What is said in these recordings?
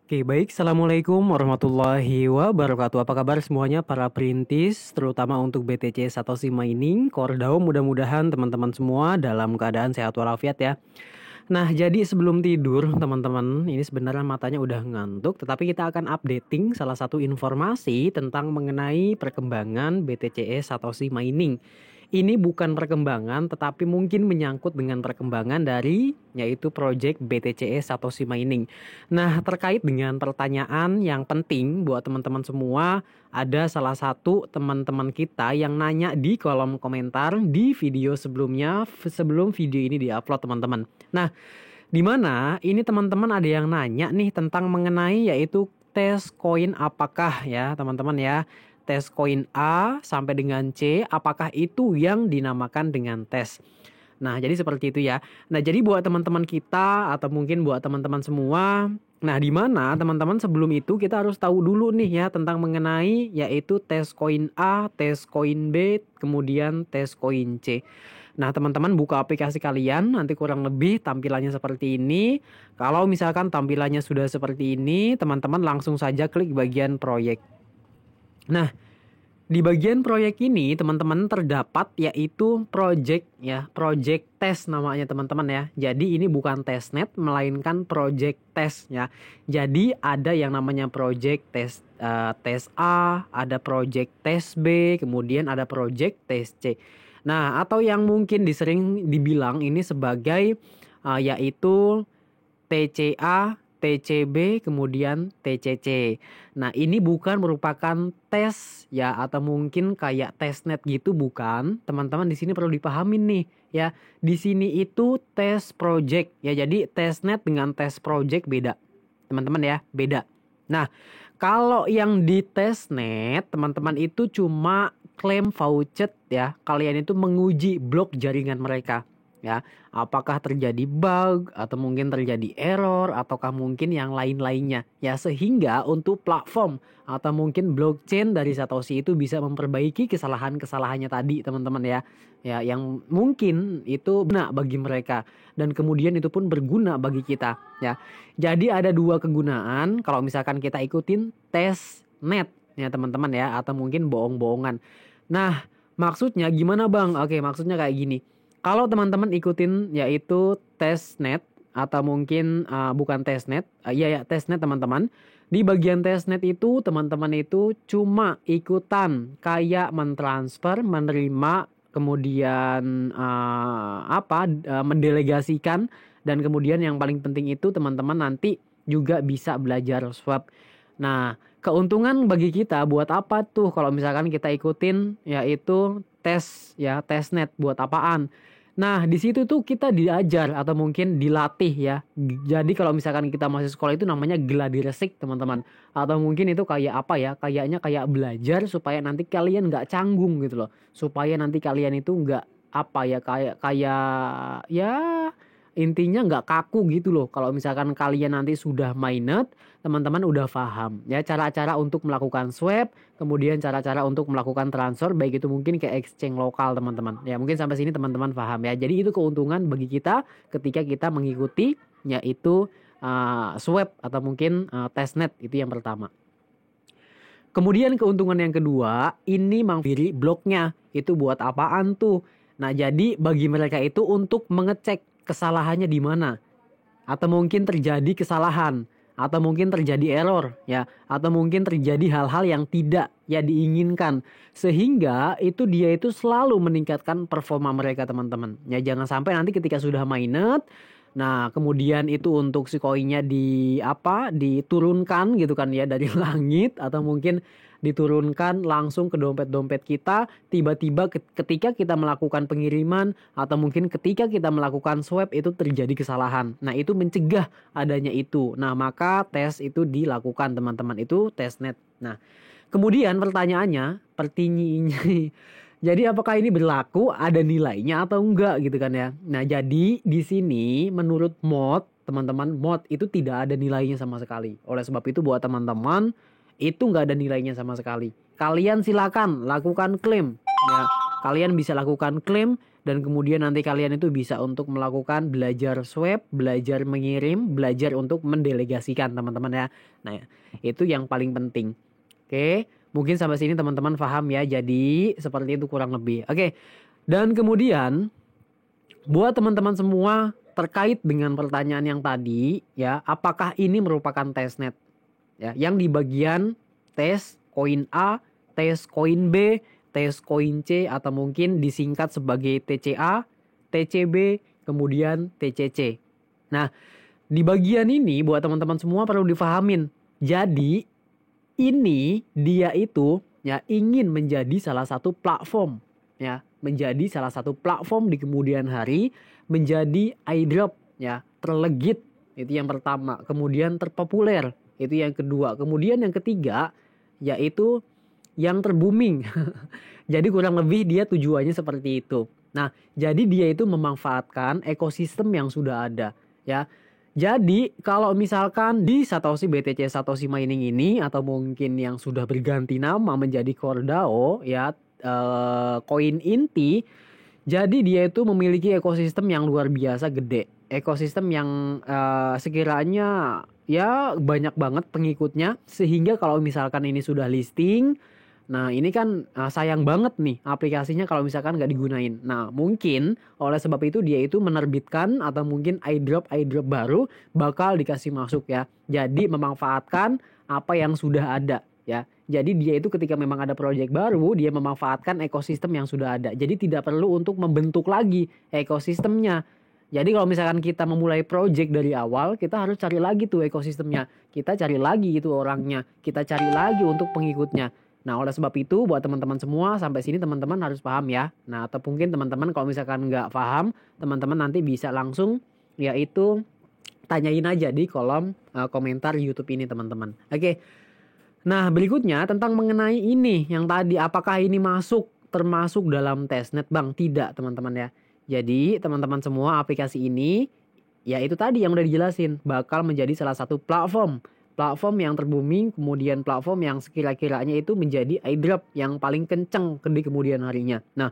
Oke, baik. Assalamualaikum warahmatullahi wabarakatuh. Apa kabar semuanya para perintis, terutama untuk BTC Satoshi Mining, Kordao, mudah-mudahan teman-teman semua dalam keadaan sehat walafiat ya. Nah, jadi sebelum tidur teman-teman, ini sebenarnya matanya udah ngantuk, tetapi kita akan updating salah satu informasi tentang mengenai perkembangan BTC Satoshi Mining. Ini bukan perkembangan, tetapi mungkin menyangkut dengan perkembangan dari yaitu project BTC Satoshi Mining. Nah, terkait dengan pertanyaan yang penting buat teman-teman semua, ada salah satu teman-teman kita yang nanya di kolom komentar di video sebelumnya, sebelum video ini diupload teman-teman. Nah, di mana ini teman-teman ada yang nanya nih tentang mengenai yaitu tes koin apakah ya teman-teman ya. Tes koin A sampai dengan C, apakah itu yang dinamakan dengan tes? Nah, jadi seperti itu ya. Nah, jadi buat teman-teman kita atau mungkin buat teman-teman semua, nah di mana teman-teman sebelum itu kita harus tahu dulu nih ya tentang mengenai yaitu tes koin A, tes koin B, kemudian tes koin C. Nah, teman-teman buka aplikasi kalian, nanti kurang lebih tampilannya seperti ini. Kalau misalkan tampilannya sudah seperti ini, teman-teman langsung saja klik bagian proyek. Nah, di bagian proyek ini teman-teman terdapat yaitu project ya, project test namanya teman-teman ya. Jadi ini bukan testnet melainkan project test ya. Jadi ada yang namanya project test tes A, ada project test B, kemudian ada project test C. Nah, atau yang mungkin disering dibilang ini sebagai yaitu TCA, TCB, kemudian TCC. Nah, ini bukan merupakan tes ya atau mungkin kayak testnet gitu bukan. Teman-teman di sini perlu dipahamin nih ya. Di sini itu tes project ya. Jadi testnet dengan tes project beda. Teman-teman ya, beda. Nah, kalau yang di testnet teman-teman itu cuma klaim voucher ya. Kalian itu menguji blok jaringan mereka. Ya, apakah terjadi bug atau mungkin terjadi error ataukah mungkin yang lain-lainnya ya, sehingga untuk platform atau mungkin blockchain dari Satoshi itu bisa memperbaiki kesalahan-kesalahannya tadi teman-teman ya. Ya, yang mungkin itu guna bagi mereka dan kemudian itu pun berguna bagi kita ya. Jadi ada dua kegunaan kalau misalkan kita ikutin testnet ya teman-teman ya, atau mungkin bohong-bohongan. Nah, maksudnya gimana Bang? Oke, maksudnya kayak gini. Kalau teman-teman ikutin yaitu testnet atau mungkin bukan testnet, ya testnet teman-teman. Di bagian testnet itu teman-teman itu cuma ikutan kayak mentransfer, menerima, kemudian mendelegasikan, dan kemudian yang paling penting itu teman-teman nanti juga bisa belajar swap. Nah, keuntungan bagi kita buat apa tuh kalau misalkan kita ikutin yaitu tes ya, testnet buat apaan? Nah, di situ tuh kita diajar atau mungkin dilatih ya. Jadi kalau misalkan kita masih sekolah itu namanya gladi resik, teman-teman. Atau mungkin itu kayak apa ya? Kayaknya kayak belajar supaya nanti kalian nggak canggung gitu loh. Supaya nanti kalian itu nggak apa ya, kayak ya intinya nggak kaku gitu loh. Kalau misalkan kalian nanti sudah mainnet, teman-teman udah paham ya cara-cara untuk melakukan swap, kemudian cara-cara untuk melakukan transfer, baik itu mungkin ke exchange lokal teman-teman. Ya mungkin sampai sini teman-teman paham ya. Jadi itu keuntungan bagi kita ketika kita mengikuti yaitu swap atau mungkin testnet, itu yang pertama. Kemudian keuntungan yang kedua, ini mengveri bloknya. Itu buat apaan tuh? Nah, jadi bagi mereka itu untuk mengecek kesalahannya di mana. Atau mungkin terjadi kesalahan, atau mungkin terjadi error ya, atau mungkin terjadi hal-hal yang tidak ya diinginkan, sehingga itu dia itu selalu meningkatkan performa mereka teman-teman ya. Jangan sampai nanti ketika sudah mainnet, nah kemudian itu untuk si koinnya diturunkan gitu kan ya dari langit, atau mungkin diturunkan langsung ke dompet-dompet kita, tiba-tiba ketika kita melakukan pengiriman atau mungkin ketika kita melakukan swap itu terjadi kesalahan. Nah, itu mencegah adanya itu. Nah, maka tes itu dilakukan teman-teman, itu testnet. Nah, kemudian pertanyaannya, jadi apakah ini berlaku, ada nilainya atau enggak gitu kan ya. Nah, jadi di sini menurut mod, teman-teman, mod itu tidak ada nilainya sama sekali. Oleh sebab itu buat teman-teman itu nggak ada nilainya sama sekali. Kalian silakan lakukan klaim ya. Kalian bisa lakukan klaim dan kemudian nanti kalian itu bisa untuk melakukan belajar swab, belajar mengirim, belajar untuk mendelegasikan teman-teman ya. Nah, itu yang paling penting. Oke, mungkin sampai sini teman-teman paham ya. Jadi seperti itu kurang lebih. Oke. Dan kemudian buat teman-teman semua terkait dengan pertanyaan yang tadi ya, apakah ini merupakan testnet? Ya, yang di bagian tes koin A, tes koin B, tes koin C atau mungkin disingkat sebagai TCA, TCB, kemudian TCC. Nah, di bagian ini buat teman-teman semua perlu difahamin. Jadi ini dia itu ya ingin menjadi salah satu platform ya, menjadi salah satu platform di kemudian hari, menjadi airdrop ya, terlegit itu yang pertama, kemudian terpopuler itu yang kedua, kemudian yang ketiga yaitu yang terbooming. Jadi kurang lebih dia tujuannya seperti itu. Nah, jadi dia itu memanfaatkan ekosistem yang sudah ada ya. Jadi kalau misalkan di Satoshi BTC Satoshi Mining ini atau mungkin yang sudah berganti nama menjadi CoreDAO ya, koin inti, jadi dia itu memiliki ekosistem yang luar biasa gede, ekosistem yang sekiranya ya banyak banget pengikutnya, sehingga kalau misalkan ini sudah listing, nah ini kan sayang banget nih aplikasinya kalau misalkan nggak digunain. Nah mungkin oleh sebab itu dia itu menerbitkan atau mungkin airdrop baru bakal dikasih masuk ya. Jadi memanfaatkan apa yang sudah ada ya. Jadi dia itu ketika memang ada project baru, dia memanfaatkan ekosistem yang sudah ada. Jadi tidak perlu untuk membentuk lagi ekosistemnya. Jadi kalau misalkan kita memulai project dari awal, kita harus cari lagi tuh ekosistemnya. Kita cari lagi itu orangnya. Kita cari lagi untuk pengikutnya. Nah, oleh sebab itu buat teman-teman semua sampai sini teman-teman harus paham ya. Nah, atau mungkin teman-teman kalau misalkan nggak paham, teman-teman nanti bisa langsung yaitu tanyain aja di kolom komentar YouTube ini teman-teman. Oke. Nah, berikutnya tentang mengenai ini yang tadi, apakah ini termasuk dalam testnet Bang? Tidak teman-teman ya. Jadi teman-teman semua aplikasi ini ya itu tadi yang udah dijelasin bakal menjadi salah satu platform yang terbooming, kemudian platform yang sekira-kiranya itu menjadi airdrop yang paling kenceng di kemudian harinya. Nah,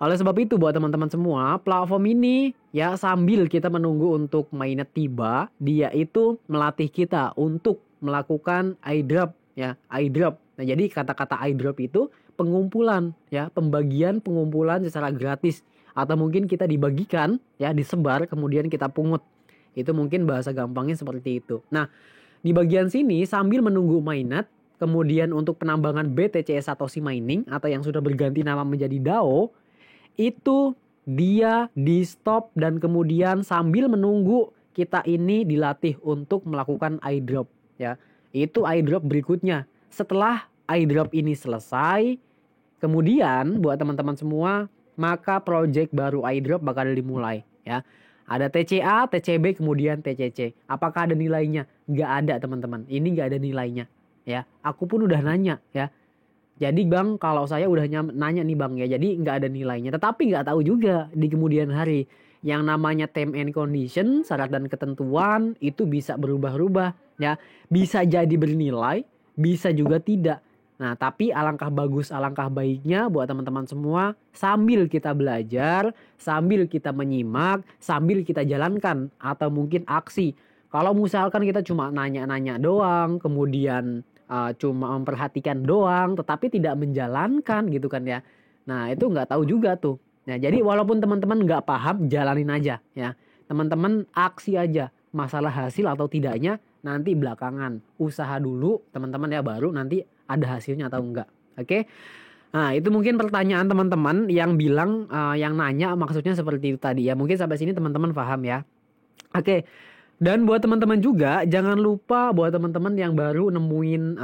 oleh sebab itu buat teman-teman semua, platform ini ya sambil kita menunggu untuk mainnet tiba, dia itu melatih kita untuk melakukan airdrop ya, airdrop. Nah, jadi kata-kata airdrop itu pengumpulan ya, pembagian pengumpulan secara gratis atau mungkin kita dibagikan ya, disebar kemudian kita pungut. Itu mungkin bahasa gampangnya seperti itu. Nah, di bagian sini sambil menunggu mainnet, kemudian untuk penambangan BTC Satoshi Mining atau yang sudah berganti nama menjadi DAO, itu dia di stop dan kemudian sambil menunggu kita ini dilatih untuk melakukan airdrop ya. Itu airdrop berikutnya. Setelah airdrop ini selesai, kemudian buat teman-teman semua, maka project baru airdrop bakal dimulai ya. Ada TCA, TCB, kemudian TCC. Apakah ada nilainya? Nggak ada teman-teman. Ini nggak ada nilainya. Ya, aku pun udah nanya ya. Jadi Bang, kalau saya udah nanya nih Bang ya, jadi nggak ada nilainya. Tetapi nggak tahu juga di kemudian hari. Yang namanya term and condition, syarat dan ketentuan itu bisa berubah-ubah ya. Bisa jadi bernilai, bisa juga tidak. Nah, tapi alangkah bagus, alangkah baiknya buat teman-teman semua sambil kita belajar, sambil kita menyimak, sambil kita jalankan atau mungkin aksi. Kalau misalkan kita cuma nanya-nanya doang, kemudian cuma memperhatikan doang, tetapi tidak menjalankan gitu kan ya. Nah, itu nggak tahu juga tuh. Nah, jadi walaupun teman-teman nggak paham, jalanin aja ya. Teman-teman aksi aja. Masalah hasil atau tidaknya nanti belakangan. Usaha dulu teman-teman ya, baru nanti ada hasilnya atau enggak. Oke. Nah, itu mungkin pertanyaan teman-teman yang bilang yang nanya maksudnya seperti itu tadi ya. Mungkin sampai sini teman-teman paham ya. Oke. Dan buat teman-teman juga jangan lupa buat teman-teman yang baru nemuin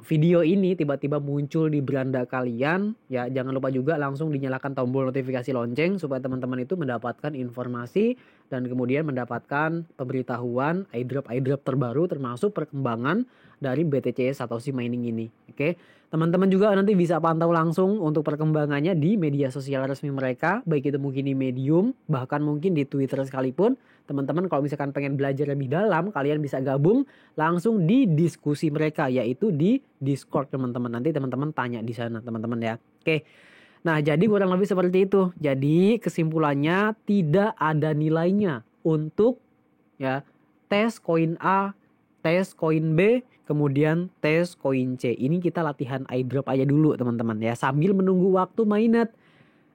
video ini tiba-tiba muncul di beranda kalian ya, jangan lupa juga langsung dinyalakan tombol notifikasi lonceng supaya teman-teman itu mendapatkan informasi dan kemudian mendapatkan pemberitahuan airdrop terbaru termasuk perkembangan dari BTC Satoshi Mining ini. Oke. Teman-teman juga nanti bisa pantau langsung untuk perkembangannya di media sosial resmi mereka, baik itu mungkin di Medium, bahkan mungkin di Twitter sekalipun. Teman-teman kalau misalkan pengen belajar lebih dalam, kalian bisa gabung langsung di diskusi mereka, yaitu di Discord teman-teman. Nanti teman-teman tanya di sana teman-teman ya. Oke. Nah, jadi kurang lebih seperti itu. Jadi kesimpulannya tidak ada nilainya untuk ya tes koin A, tes koin B, kemudian tes koin C. Ini kita latihan eyedrop aja dulu teman-teman ya, sambil menunggu waktu mainnet.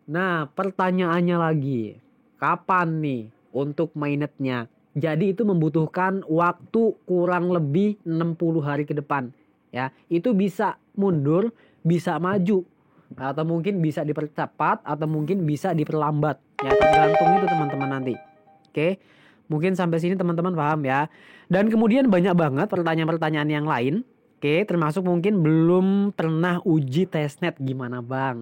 Nah, pertanyaannya lagi, kapan nih untuk mainnetnya? Jadi itu membutuhkan waktu kurang lebih 60 hari ke depan. Ya, itu bisa mundur, bisa maju, atau mungkin bisa dipercepat, atau mungkin bisa diperlambat. Ya, tergantung itu teman-teman nanti. Oke, mungkin sampai sini teman-teman paham ya. Dan kemudian banyak banget pertanyaan-pertanyaan yang lain. Oke, termasuk mungkin belum pernah uji testnet gimana bang.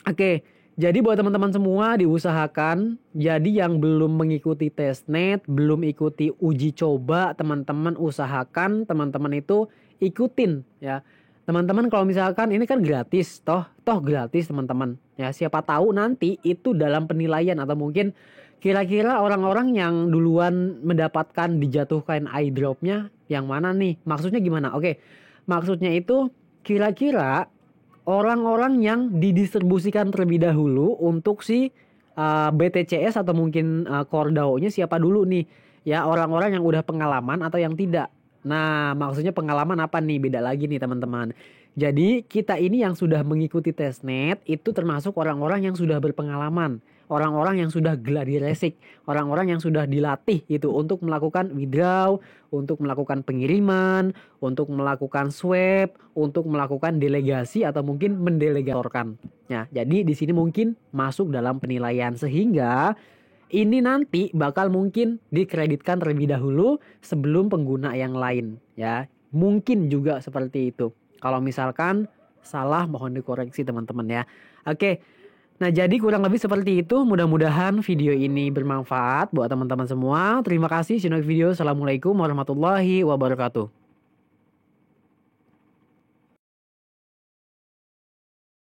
Oke, jadi buat teman-teman semua diusahakan. Jadi yang belum mengikuti testnet, belum ikuti uji coba, teman-teman usahakan teman-teman itu ikutin ya. Teman-teman kalau misalkan ini kan gratis, toh gratis teman-teman. Ya, siapa tahu nanti itu dalam penilaian atau mungkin kira-kira orang-orang yang duluan mendapatkan dijatuhkan eyedropnya yang mana nih? Maksudnya gimana? Oke, maksudnya itu kira-kira orang-orang yang didistribusikan terlebih dahulu untuk si BTCS atau mungkin Core DAO-nya siapa dulu nih? Ya, orang-orang yang udah pengalaman atau yang tidak. Nah, maksudnya pengalaman apa nih? Beda lagi nih teman-teman. Jadi kita ini yang sudah mengikuti testnet itu termasuk orang-orang yang sudah berpengalaman. Orang-orang yang sudah gladi resik, orang-orang yang sudah dilatih gitu untuk melakukan withdraw, untuk melakukan pengiriman, untuk melakukan swap, untuk melakukan delegasi atau mungkin mendelegatorkan. Nah, jadi di sini mungkin masuk dalam penilaian sehingga ini nanti bakal mungkin dikreditkan terlebih dahulu sebelum pengguna yang lain ya. Mungkin juga seperti itu. Kalau misalkan salah mohon dikoreksi teman-teman ya. Oke. Nah, jadi kurang lebih seperti itu. Mudah-mudahan video ini bermanfaat buat teman-teman semua. Terima kasih. Simak video. Assalamualaikum warahmatullahi wabarakatuh.